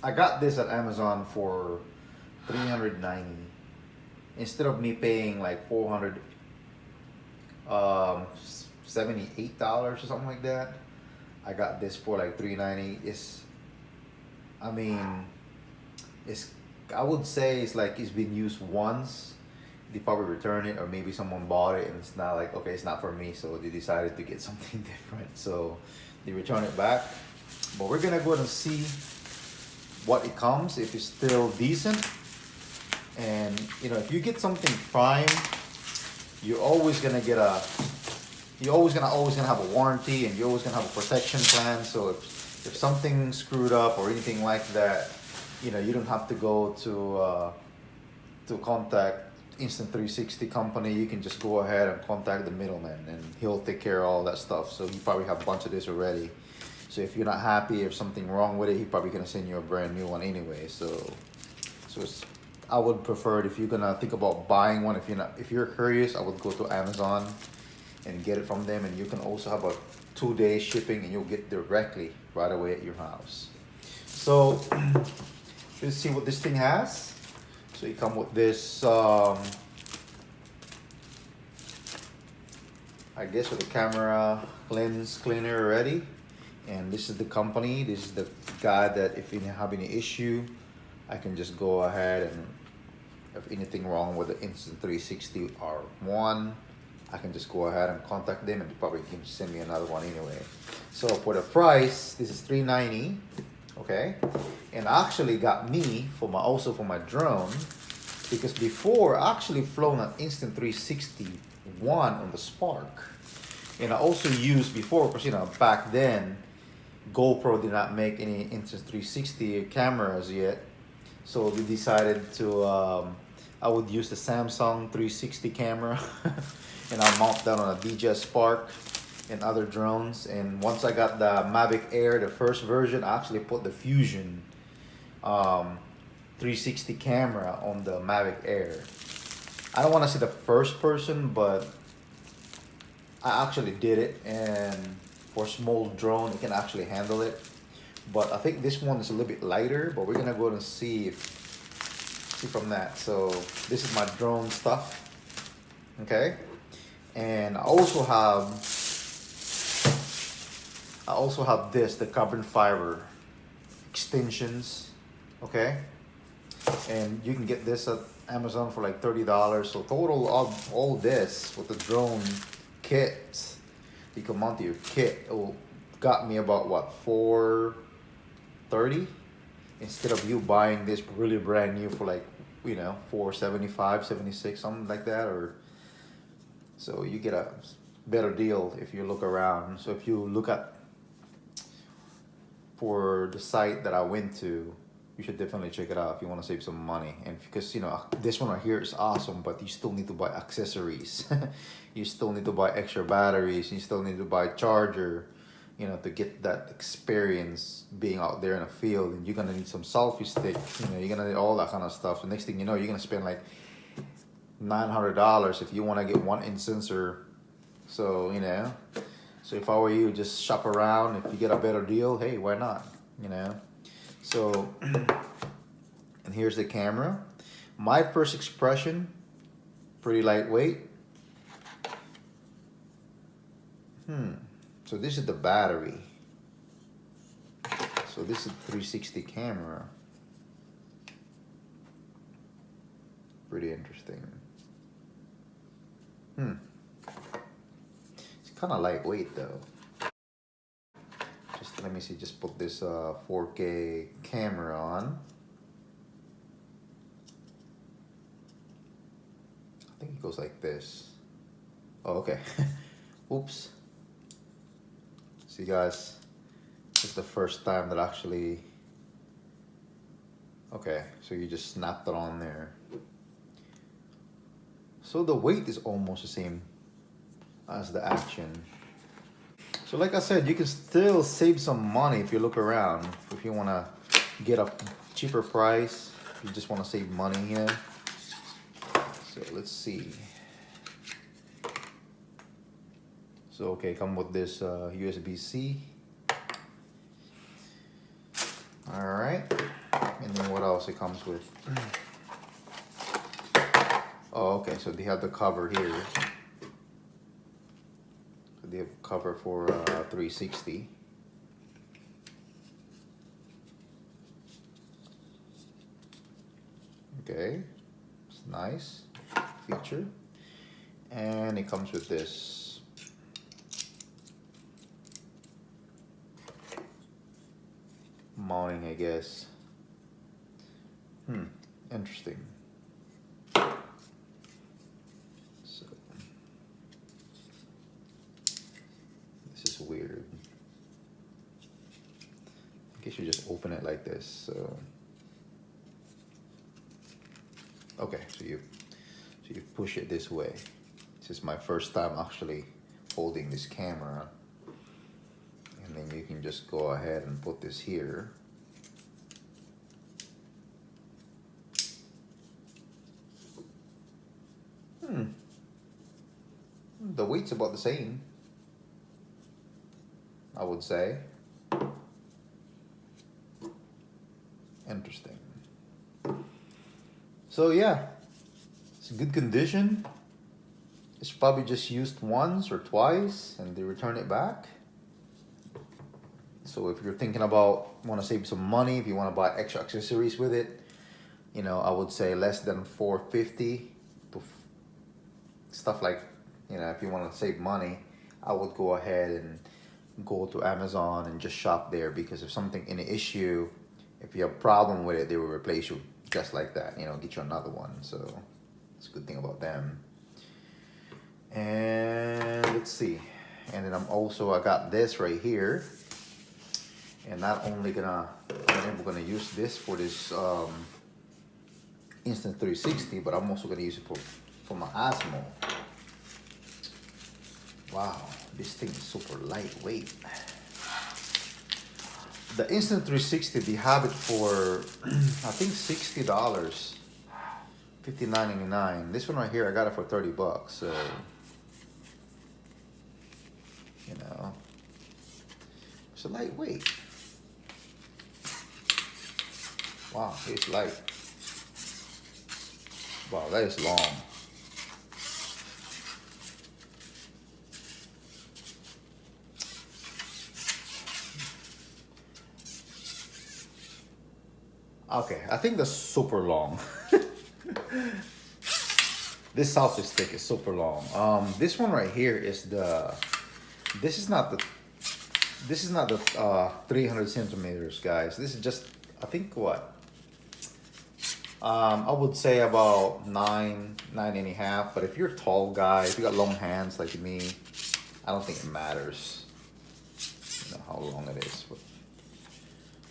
I got this at Amazon for 390 instead of me paying like 400 $78 or something like that. I got this for like 390. I mean, it's I would say it's like it's been used once. They probably return it, or maybe someone bought it and it's not like, okay, it's not for me, so they decided to get something different. So they return it back. But we're gonna go ahead and see what it comes, if it's still decent. And if you get something prime, you're always gonna get a you're always gonna have a warranty, and you're always gonna have a protection plan. So if something screwed up or anything like that, you don't have to go to contact Insta360 company. You can just go ahead and contact the middleman, and he'll take care of all that stuff. So you probably have a bunch of this already. So if you're not happy, if something wrong with it, he's probably gonna send you a brand new one anyway. So I would prefer it, if you're gonna think about buying one, if you're curious, I would go to Amazon and get it from them, and you can also have a 2-day shipping, and you'll get directly right away at your house. So let's see what this thing has. So you come with this, I guess with the camera lens cleaner already. And this is the company. This is the guy that if you have any issue, I can just go ahead, and if anything wrong with the Insta360 R1, I can just go ahead and contact them, and they probably can send me another one anyway. So for the price, this is $390, okay? And actually got me also for my drone, because before I actually flown an Insta360 one on the Spark. And I also used before, because back then GoPro did not make any Insta360 cameras yet. So we decided to I would use the Samsung 360 camera and I'll mount that on a DJI Spark and other drones. And once I got the Mavic Air, the first version, I actually put the Fusion 360 camera on the Mavic Air. I don't want to say the first person, but I actually did it, and for a small drone, it can actually handle it. But I think this one is a little bit lighter, but we're gonna go and see from that. So this is my drone stuff, okay? And I also have this, the carbon fiber extensions, okay? And you can get this at Amazon for like $30. So total of all this with the drone kit, you can mount your kit, it got me about what, $430, instead of you buying this really brand new for like $475, $76, something like that. Or so you get a better deal if you look around. So if you look at for the site that I went to, you should definitely check it out if you want to save some money. And because this one right here is awesome, but you still need to buy accessories. You still need to buy extra batteries. You still need to buy a charger, to get that experience being out there in the field. And you're gonna need some selfie stick. You're gonna need all that kind of stuff. So next thing you know, you're gonna spend like $900 if you want to get one instance. Or so So if I were you, just shop around. If you get a better deal, hey, why not? So, and here's the camera. My first expression, pretty lightweight. So this is the battery. So this is 360 camera. Pretty interesting. It's kind of lightweight though. Just let me see, just put this 4K camera on. I think it goes like this. Oh, okay. Oops. See guys, this is the first time that actually, okay, so you just snapped it on there. So the weight is almost the same as the action. So like I said, you can still save some money if you look around. If you want to get a cheaper price, if you just want to save money here. So let's see. So okay, come with this USB-C. All right. else it comes with. Oh, okay, so they have the cover here. So they have a cover for 360. Okay, it's nice feature. And it comes with this. Mounting, I guess. Interesting. So, this is weird. I guess you just open it like this, so. Okay, so you push it this way. This is my first time actually holding this camera. And then you can just go ahead and put this here. The weight's about the same, I would say. Interesting. So yeah, it's in good condition. It's probably just used once or twice and they return it back. So if you're thinking about want to save some money, if you want to buy extra accessories with it, you know, I would say less than $450 to stuff like, you know, if you want to save money, I would go ahead and go to Amazon and just shop there, because if something in the issue, if you have a problem with it, they will replace you just like that, you know, get you another one. So it's a good thing about them. And let's see. And then I got this right here. And not only I'm gonna use this for this Insta360, but I'm also gonna use it for my Osmo. Wow, this thing is super lightweight. The Insta360, they have it for I think $60, $59.99. This one right here, I got it for $30. So, you know, it's a lightweight. Wow, it's light. Wow, that is long. Okay, I think that's super long. This selfie stick is super long. This one right here is this is not the 300 centimeters, guys. This is just, I think what? I would say about nine and a half. But if you're a tall guy, if you got long hands like me, I don't think it matters, you know, how long it is. But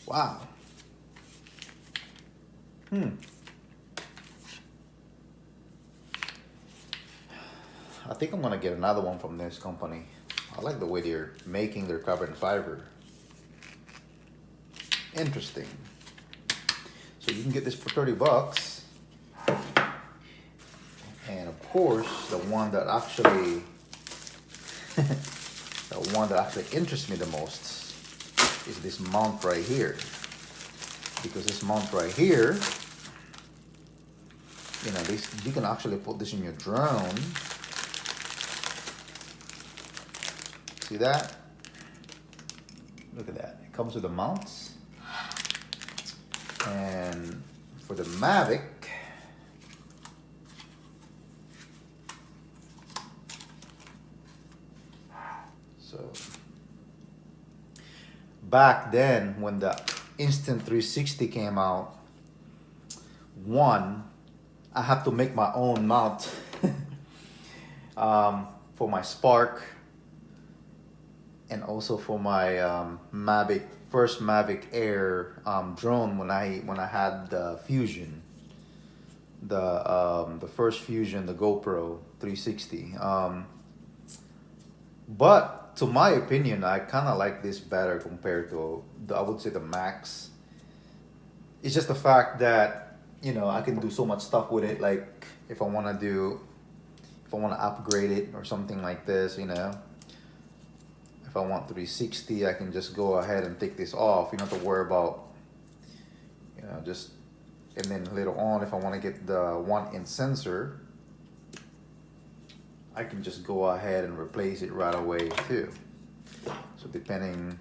wow. I think I'm gonna get another one from this company. I like the way they're making their carbon fiber. Interesting. So you can get this for $30. And of course, the one that actually interests me the most is this mount right here. Because this mount right here, you know, you can actually put this in your drone. See that? Look at that. It comes with the mounts. And for the Mavic, so back then when the Insta360 came out, I have to make my own mount for my Spark, and also for my first Mavic Air drone when I had the Fusion, the first Fusion, the GoPro 360. But to my opinion, I kind of like this better compared to I would say the Max. It's just the fact that, you know, I can do so much stuff with it. Like if I want to upgrade it or something like this, you know. If I want 360, I can just go ahead and take this off. You don't have to worry about, you know, just And then later on, if I want to get the 1-inch sensor, I can just go ahead and replace it right away too. So depending,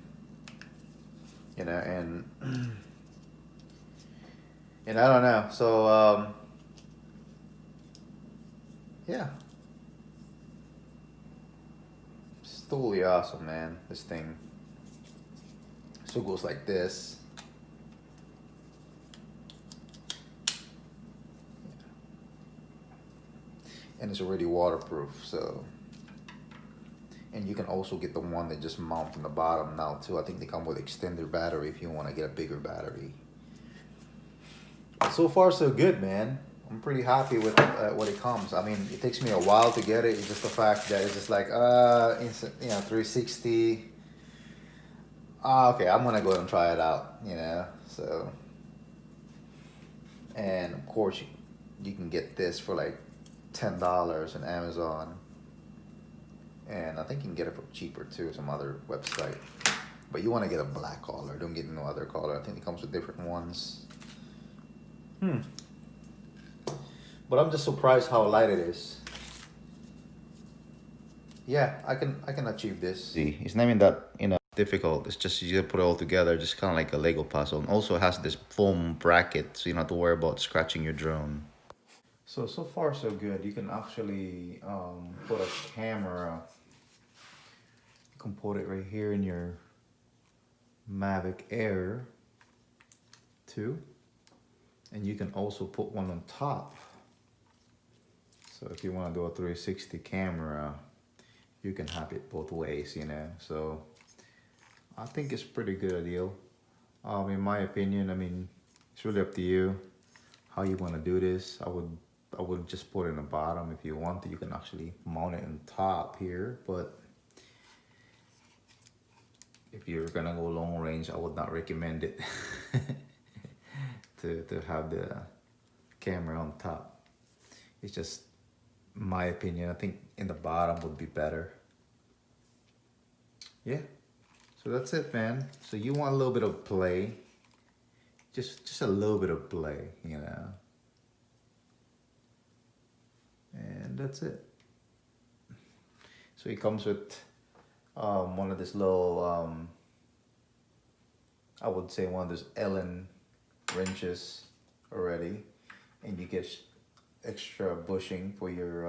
you know, and I don't know. So yeah, it's totally awesome, man. This thing. So it goes like this. And it's already waterproof, so. And you can also get the one that just mounts on the bottom now too. I think they come with extender battery if you want to get a bigger battery. But so far so good, man. I'm pretty happy with what it comes. I mean, it takes me a while to get it. It's just the fact that it's just like, instant, you know, 360. Okay, I'm gonna go and try it out, you know. So, and of course, you can get this for like $10 on Amazon, and I think you can get it for cheaper too, some other website. But you want to get a black color. Don't get no other color. I think it comes with different ones. But I'm just surprised how light it is. Yeah, I can achieve this. See, it's not even that, you know, difficult. It's just you put it all together, just kind of like a Lego puzzle. And also it has this foam bracket, so you don't have to worry about scratching your drone. So far so good. You can actually put a camera. You can put it right here in your Mavic Air 2. And you can also put one on top. So if you want to do a 360 camera, you can have it both ways, you know. So I think it's pretty good deal. In my opinion, I mean, it's really up to you how you want to do this. I would just put it in the bottom. If you want to, you can actually mount it on top here. But if you're gonna go long range, I would not recommend it to have the camera on top. It's just my opinion. I think in the bottom would be better. Yeah. So that's it, man. So you want a little bit of play. Just a little bit of play, you know. And that's it. So it comes with one of this little, I would say one of those Allen wrenches already. And you get extra bushing for your,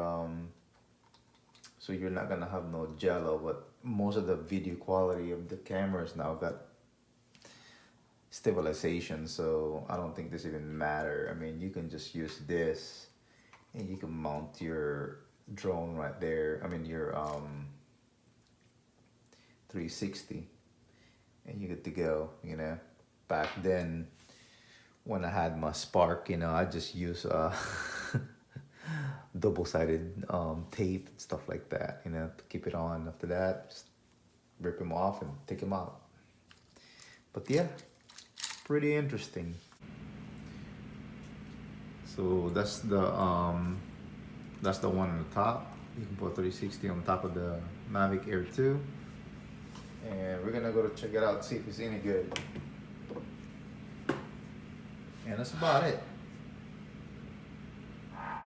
so you're not gonna have no jello, but most of the video quality of the cameras now got stabilization, so I don't think this even matter. I mean, you can just use this and you can mount your drone right there. I mean, your 360, and you're good to go, you know. Back then, when I had my Spark, you know, I just use double-sided tape and stuff like that, you know, to keep it on. After that, just rip them off and take them out. But yeah, pretty interesting. So that's the one on the top. You can put 360 on top of the Mavic Air 2. And we're gonna go to check it out, see if it's any good. And that's about it.